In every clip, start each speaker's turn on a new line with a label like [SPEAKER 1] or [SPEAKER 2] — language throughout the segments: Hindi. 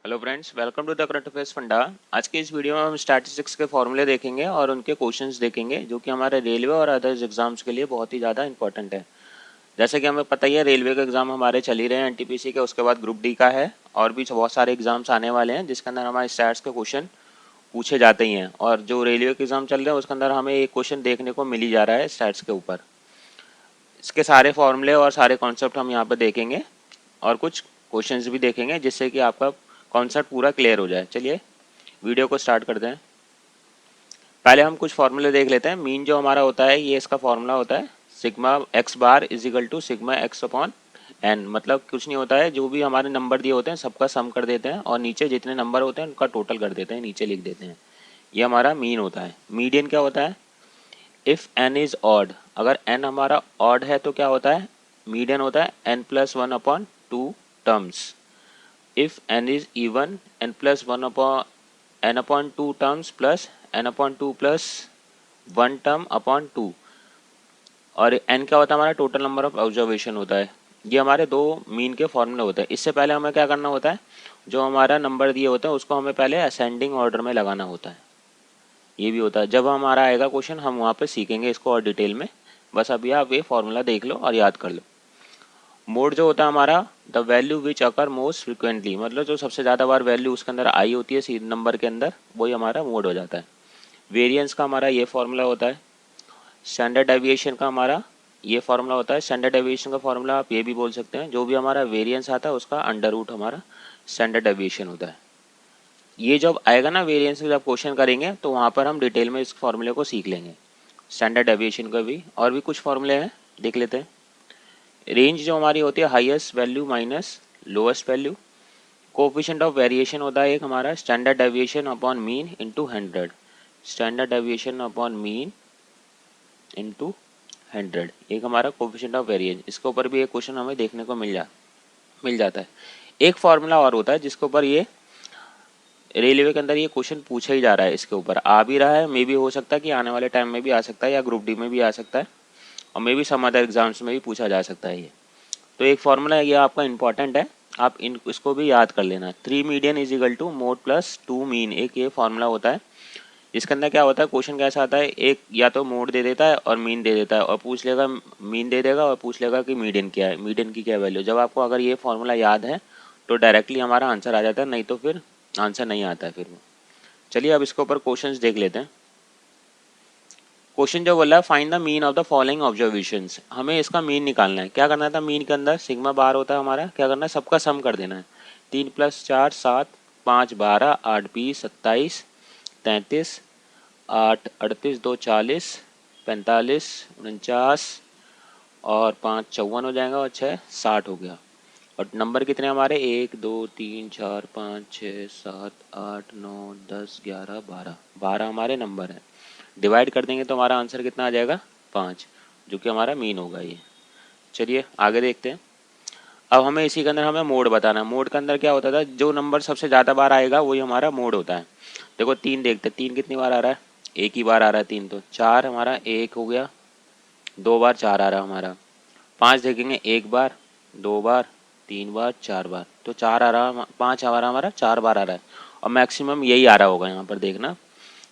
[SPEAKER 1] Hello friends, welcome to the current affairs फंडा। आज के इस वीडियो में हम स्टैटिस्टिक्स के फॉर्मूले देखेंगे और उनके क्वेश्चंस देखेंगे जो कि हमारे रेलवे और अदर्स एग्जाम्स के लिए बहुत ही ज़्यादा इंपॉर्टेंट है। जैसे कि हमें पता ही है, रेलवे के एग्जाम हमारे चल ही रहे हैं एनटीपीसी के, उसके बाद ग्रुप डी का है और भी बहुत सारे एग्जाम्स आने वाले हैं जिसके अंदर हमारे स्टैट्स के क्वेश्चन पूछे जाते ही हैं। और जो रेलवे के एग्जाम चल रहे हैं उसके अंदर हमें एक क्वेश्चन देखने को मिल ही जा रहा है स्टैट्स के ऊपर। इसके सारे फॉर्मूले और सारे कॉन्सेप्ट हम यहाँ पर देखेंगे और कुछ क्वेश्चंस भी देखेंगे जिससे कि आपका कॉन्सेप्ट पूरा क्लियर हो जाए। चलिए वीडियो को स्टार्ट करते हैं। पहले हम कुछ फॉर्मूले देख लेते हैं। मीन जो हमारा होता है, ये इसका फॉर्मूला होता है sigma x bar is equal to sigma x upon n. मतलब कुछ नहीं होता है, जो भी हमारे नंबर दिए होते हैं सबका सम कर देते हैं और नीचे जितने नंबर होते हैं उनका टोटल कर देते हैं, नीचे लिख देते हैं। ये हमारा मीन होता है। मीडियन क्या होता है? इफ़ एन इज ऑड, अगर एन हमारा ऑड है तो क्या होता है? मीडियन होता है n plus one upon two terms. If n is even, n plus one upon n upon two terms plus n upon two plus one term upon two. और एन क्या होता है? हमारा टोटल नंबर ऑफ ऑब्जर्वेशन होता है। ये हमारे दो मीन के फॉर्मूले होते हैं। इससे पहले हमें क्या करना होता है? जो हमारा नंबर दिए होते हैं उसको हमें पहले असेंडिंग ऑर्डर में लगाना होता है। ये भी होता है। जब हमारा आएगा क्वेश्चन हम वहाँ पे सीखेंगे इसको और डिटेल में। बस अभी आप ये फॉर्मूला देख लो और याद कर लो। मोड जो होता है हमारा, the value which occur most frequently, मतलब जो सबसे ज़्यादा बार वैल्यू उसके अंदर आई होती है सी नंबर के अंदर, वही हमारा मोड हो जाता है। वेरिएंस का हमारा ये फॉर्मूला होता है। स्टैंडर्ड डेविएशन का हमारा ये फॉर्मूला होता है। स्टैंडर्ड डेविएशन का फॉर्मूला आप ये भी बोल सकते हैं, जो भी हमारा वेरिएंस आता है उसका अंडर रूट हमारा स्टैंडर्ड डेविएशन होता है। ये जब आएगा ना वेरिएंस जब क्वेश्चन करेंगे तो वहाँ पर हम डिटेल में इस फॉर्मूले को सीख लेंगे। स्टैंडर्ड डेविएशन का भी और भी कुछ फॉर्मूले हैं, देख लेते हैं। रेंज जो हमारी होती है highest value minus lowest value. Coefficient of variation होता है एक हमारा standard deviation upon mean into 100। Standard deviation upon mean into 100 एक हमारा कोफिशिएंट ऑफ वेरिएशन। इसके ऊपर भी एक क्वेश्चन हमें देखने को मिल जाता है। एक फार्मूला और होता है जिसके ऊपर ये रेलवे के अंदर ये क्वेश्चन पूछा ही जा रहा है, इसके ऊपर आ भी रहा है, मे भी हो सकता है कि आने वाले टाइम में भी आ सकता है या ग्रुप डी में भी आ सकता है और मे भी सम अदर एग्जाम्स में भी पूछा जा सकता है ये। तो एक फॉर्मूला है, ये आपका इंपॉर्टेंट है, आप इसको भी याद कर लेना। 3 median is equal to mode plus 2 mean, एक ये फॉर्मूला होता है। इसके अंदर क्या होता है, क्वेश्चन कैसा आता है, एक या तो मोड दे देता है और मीन दे देता है और पूछ लेगा, मीन दे देगा और पूछ लेगा कि मीडियन क्या है, मीडियन की क्या वैल्यू। जब आपको अगर ये फॉर्मूला याद है तो डायरेक्टली हमारा आंसर आ जाता है, नहीं तो फिर आंसर नहीं आता है फिर वो। चलिए अब इसके ऊपर क्वेश्चंस देख लेते हैं। क्वेश्चन जो बोला है find the mean of the following observations, हमें इसका मीन निकालना है। क्या करना था? मीन के अंदर सिग्मा बार होता है हमारा, क्या करना है? सबका सम कर देना है। 3 + 4 7, 5 12, 8 20, 27, 33, 8 38, 2 40, 45, 49 और 5 54 हो जाएगा और 6 60 हो गया। और नंबर कितने हमारे? 1 2 3 4 5 6 7 8 9 10 11 12, 12 हमारे नंबर हैं। डिवाइड कर देंगे तो हमारा आंसर कितना आ जाएगा? 5, जो कि हमारा मीन होगा ये। चलिए आगे देखते हैं। अब हमें इसी के अंदर हमें मोड बताना है। मोड के अंदर क्या होता था, जो नंबर सबसे ज़्यादा बार आएगा वही हमारा मोड होता है। देखो 3 देखते हैं, 3 कितनी बार आ रहा है? एक ही बार आ रहा है 3, तो 4 हमारा एक हो गया, 2 बार 4 आ रहा है हमारा। 5 देखेंगे, 1 बार, 2 बार, 3 बार, 4 बार, तो 4 आ रहा है, 5 आ रहा हमारा, 4 बार आ रहा है। और मैक्सिमम यही आ रहा होगा यहाँ पर, देखना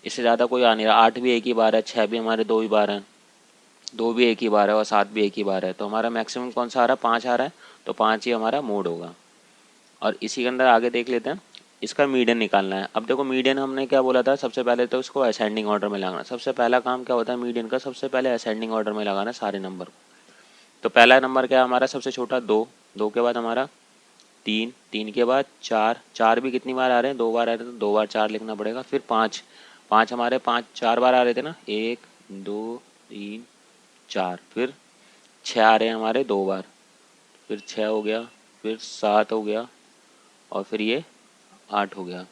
[SPEAKER 1] इससे ज़्यादा कोई आ नहीं रहा। 8 भी एक ही बार है, 6 भी हमारे 2 ही बार हैं, 2 भी एक ही बार है और 7 भी एक ही बार है। तो हमारा मैक्सिमम कौन सा आ रहा है? 5 आ रहा है, तो 5 ही हमारा मोड होगा। और इसी के अंदर आगे देख लेते हैं, इसका मीडियन निकालना है। अब देखो मीडियन हमने क्या बोला था, सबसे पहले तो इसको असेंडिंग ऑर्डर में लगाना। सबसे पहला काम क्या होता है मीडियन का? सबसे पहले असेंडिंग ऑर्डर में लगाना सारे नंबर को। तो पहला नंबर क्या है हमारा? सबसे छोटा 2, 2 के बाद हमारा 3, 3 के बाद 4, 4 भी कितनी बार आ रहे हैं? 2 बार आ रहे हैं, तो 2 बार 4 लिखना पड़ेगा। फिर 5, 5 हमारे 5 4 बार आ रहे थे ना, 1 2 3 4। फिर 6 आ रहे हैं हमारे 2 बार, फिर 6 हो गया, फिर 7 हो गया और फिर ये 8 हो गया।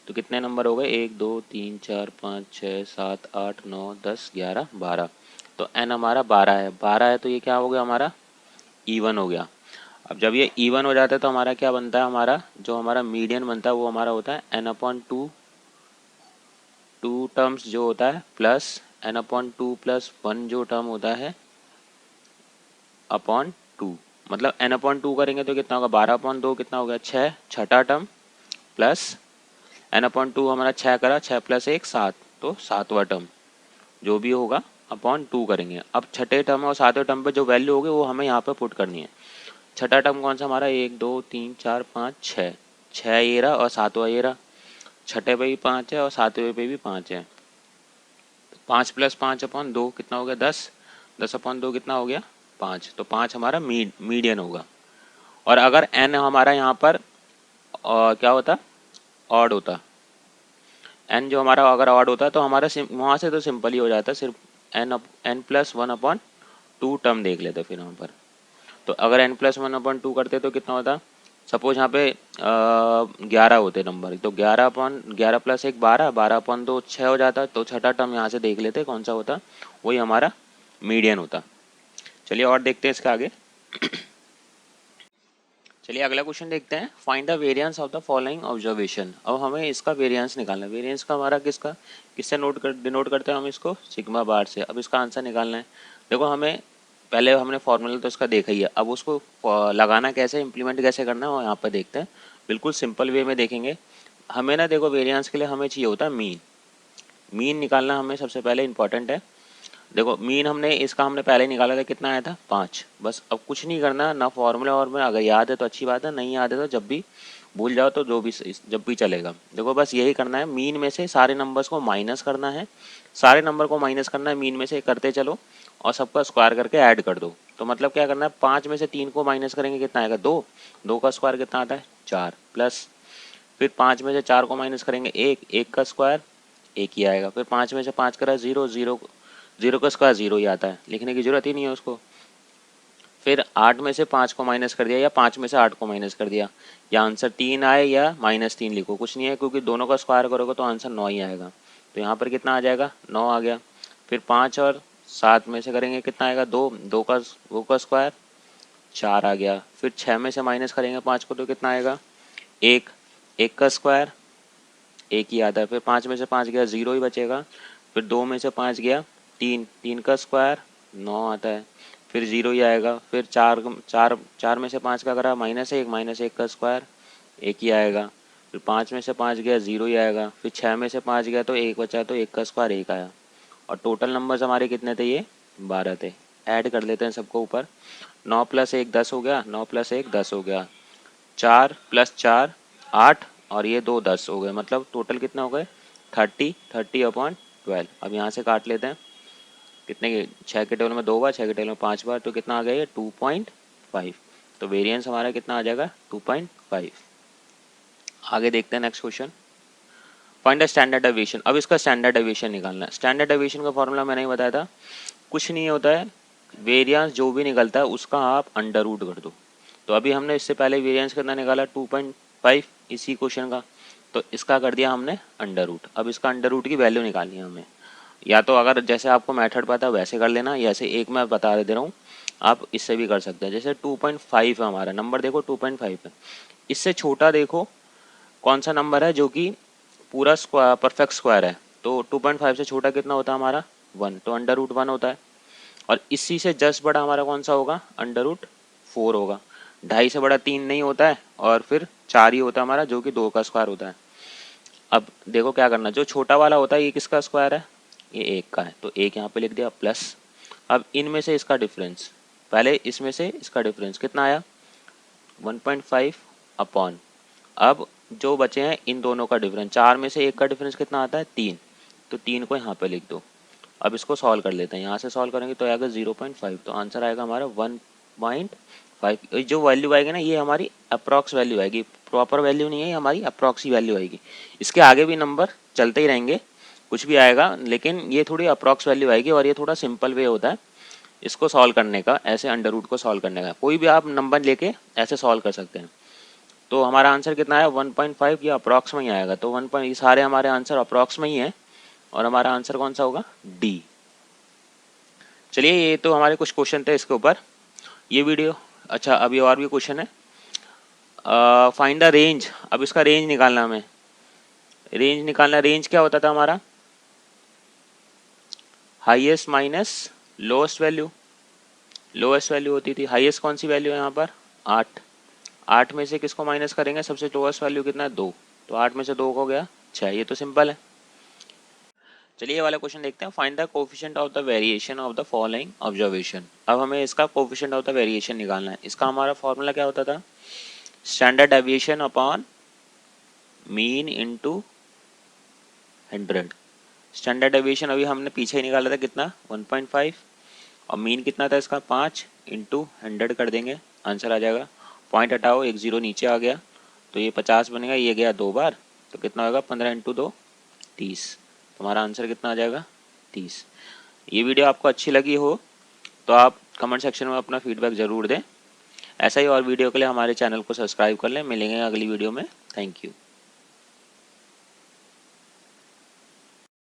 [SPEAKER 1] तो कितने नंबर हो गए? 1 2 3 4 5 6 7 8 9 10 11 12। तो एन हमारा 12 है। 12 है तो ये क्या हो गया हमारा? इवन हो गया। अब जब ये इवन हो जाता है तो हमारा क्या बनता है? हमारा जो हमारा मीडियन बनता है वो हमारा होता है n upon two, two terms जो होता है, plus n upon two plus one जो टर्म होता है अपॉन टू। मतलब एन अपॉन टू करेंगे तो कितना होगा? 12/2 कितना हो गया? 6, छठा टर्म प्लस n/2 हमारा 6 करा, 6 + 1 7, तो 7वां टर्म जो भी होगा अपॉन 2 करेंगे। अब छठे टर्म और सातवें टर्म पे जो वैल्यू होगी वो हमें यहाँ पे पुट करनी है। छठा टर्म कौन सा हमारा, 1 2 3 4 5 6, 6 ये रहा और 7वां ये रहा। छठे पे भी 5 है और 7वें पे भी 5 है। 5 + 5/2 कितना हो गया, 10, 10/2 कितना हो गया, 5। तो 5 हमारा मीडियन होगा। और अगर n हमारा यहाँ पर क्या होता, ऑड होता, n जो हमारा अगर ऑड होता तो हमारा वहाँ से तो सिंपल ही हो जाता, सिर्फ n+1/2 टर्म देख लेते फिर यहाँ पर। तो अगर n+1/2 करते तो कितना होता, सपोज यहाँ पे 11 होते नंबर, तो 11 + 1 12, 12/2 6 हो जाता। तो छठा टर्म यहाँ से देख लेते कौन सा होता, वही हमारा मीडियन होता। चलिए और देखते हैं इसके आगे। चलिए अगला क्वेश्चन देखते हैं। Find the variance of the following observation. अब हमें इसका वेरिएंस निकालना है। वेरिएंस का हमारा किससे डिनोट करते हैं हम इसको, सिग्मा बार से। अब इसका आंसर निकालना है। देखो हमें पहले हमने फॉर्मूला तो इसका देखा ही है, अब उसको लगाना कैसे, इम्प्लीमेंट कैसे करना है वो यहाँ पर देखते हैं। बिल्कुल सिंपल वे में देखेंगे। हमें ना देखो वेरिएंस के लिए हमें चाहिए होता है मीन। मीन निकालना हमें सबसे पहले इंपॉर्टेंट है। देखो मीन हमने पहले निकाला था, कितना आया था, 5। बस अब कुछ नहीं करना ना, फॉर्मूला और में अगर याद है तो अच्छी बात है, नहीं याद है तो जब भी भूल जाओ तो जब भी चलेगा। देखो बस यही करना है, मीन में से सारे नंबर्स को माइनस करना है। सारे नंबर को माइनस करना है, मीन में से करते चलो और सबका स्क्वायर करके ऐड कर दो। तो मतलब क्या करना है, 5 में से 3 को माइनस करेंगे कितना आएगा, 2। 2 का स्क्वायर कितना आता है, 4, प्लस फिर 5 में से 4 को माइनस करेंगे 1, 1 का स्क्वायर 1 ही आएगा। फिर 5 में से 5 करा 0, 0 का स्क्वायर 0 ही आता है, लिखने की जरूरत ही नहीं है उसको। फिर 8 में से 5 को माइनस कर दिया या 5 में से 8 को माइनस कर दिया, या आंसर 3 आए या -3 लिखो, कुछ नहीं है क्योंकि दोनों का स्क्वायर करोगे तो आंसर 9 ही आएगा। तो यहाँ पर कितना आ जाएगा, 9 आ गया। फिर 5 और 7 में से करेंगे कितना आएगा, 2, 2 का स्क्वायर 4 आ गया। फिर 6 में से माइनस करेंगे 5 को तो कितना आएगा, 1, 1 का स्क्वायर 1 ही आता है। फिर 5 में से 5 गया 0 ही बचेगा। फिर 2 में से 5 गया 3, 3 का स्क्वायर 9 आता है, फिर 0 ही आएगा। फिर 4 में से 5 का करा -1, -1 का स्क्वायर 1 ही आएगा। फिर 5 में से 5 गया 0 ही आएगा। फिर 6 में से 5 गया तो 1 बचा, तो 1 का स्क्वायर 1 आया। और टोटल नंबर्स हमारे कितने थे, ये 12 थे। ऐड कर लेते हैं सबको ऊपर। 9 + 1 10 हो गया, 9 + 1 10 हो गया, 4 + 4 8 और ये 2 10 हो गए। मतलब टोटल कितना हो गए, 30/12। अब यहाँ से काट लेते हैं, कितने के, 6 के टेबल में 2 बार, 6 के टेबल में 5 बार, तो कितना आ गया ये 2.5। तो वेरिएंस हमारा कितना आ जाएगा, 2.5। आगे देखते हैं next question. Find the standard deviation. अब इसका स्टैंडर्ड डेविएशन निकालना है। स्टैंडर्ड डेविएशन का फॉर्मूला मैंने ही बताया था, कुछ नहीं होता है, वेरिएंस जो भी निकलता है उसका आप अंडर रूट कर दो। तो अभी हमने इससे पहले वेरिएंस कितना निकाला, 2.5 इसी क्वेश्चन का, तो इसका कर दिया हमने अंडर रूट। अब इसका अंडर रूट की वैल्यू निकालनी है हमें। या तो अगर जैसे आपको मेथड पता है वैसे कर लेना, या ऐसे एक मैं बता दे रहा हूँ, आप इससे भी कर सकते हैं। जैसे 2.5 है हमारा नंबर, देखो 2.5 है। इससे छोटा देखो कौन सा नंबर है जो कि पूरा स्क्वायर, परफेक्ट स्क्वायर है। तो 2.5 से छोटा कितना होता है हमारा, 1, तो अंडर रूट 1 होता है। और इसी से जस्ट बड़ा हमारा कौन सा होगा, अंडर रूट 4 होगा। 2.5 से बड़ा 3 नहीं होता है, और फिर 4 ही होता है हमारा, जो कि 2 का स्क्वायर होता है। अब देखो क्या करना, जो छोटा वाला होता है ये किसका स्क्वायर है, ये 1 का है, तो 1 यहाँ पे लिख दिया, प्लस अब इनमें से इसका डिफरेंस, पहले इसमें से इसका डिफरेंस कितना आया, 1.5 अपॉन, अब जो बचे हैं इन दोनों का डिफरेंस, 4 में से 1 का डिफरेंस कितना आता है, 3, तो 3 को यहाँ पे लिख दो। अब इसको सॉल्व कर लेते हैं, यहाँ से सॉल्व करेंगे तो आएगा 0.5, तो आंसर आएगा हमारा 1.5। जो वैल्यू आएगी ना ये हमारी अप्रॉक्स वैल्यू आएगी, प्रॉपर वैल्यू नहीं है, ये हमारी अप्रॉक्स ही वैल्यू आएगी। इसके आगे भी नंबर चलते ही रहेंगे, कुछ भी आएगा, लेकिन ये थोड़ी अप्रॉक्स वैल्यू आएगी। और ये थोड़ा सिंपल वे होता है इसको सॉल्व करने का, ऐसे अंडर रूट को सॉल्व करने का। कोई भी आप नंबर लेके ऐसे सॉल्व कर सकते हैं। तो हमारा आंसर कितना है, 1.5, ये अप्रॉक्स में ही आएगा। तो 1. ये सारे हमारे आंसर अप्रॉक्स में ही है, और हमारा आंसर कौन सा होगा, डी। चलिए ये तो हमारे कुछ क्वेश्चन थे इसके ऊपर, ये वीडियो। अच्छा अभी और भी क्वेश्चन है। Find the range. अब इसका रेंज निकालना हमें, रेंज निकालना। रेंज क्या होता था हमारा, highest minus lowest value. Lowest value होती थी, हाईएस्ट कौन सी वैल्यू है यहाँ पर, 8। 8 में से किसको माइनस करेंगे, सबसे लोएस्ट वैल्यू कितना है, 2। तो 8 में से 2 हो गया 6, ये तो सिंपल है। चलिए ये वाला क्वेश्चन देखते हैं। Find the coefficient of the variation of the following observation. अब हमें इसका कोफिशिएंट ऑफ द वेरिएशन निकालना है। इसका हमारा फॉर्मूला क्या होता था, standard deviation upon mean into 100। Standard deviation अभी हमने पीछे ही निकाला था, कितना 1.5, और मीन कितना था इसका 5 इंटू 100 कर देंगे, आंसर आ जाएगा। पॉइंट हटाओ, एक जीरो नीचे आ गया तो ये 50 बनेगा, ये गया 2 बार तो कितना होगा 15 इंटू 2 30। तुम्हारा आंसर कितना आ जाएगा 30। ये वीडियो आपको अच्छी लगी हो तो आप कमेंट सेक्शन में अपना फीडबैक ज़रूर दें। ऐसा ही और वीडियो के लिए हमारे चैनल को सब्सक्राइब कर लें। मिलेंगे अगली वीडियो में। Thank you.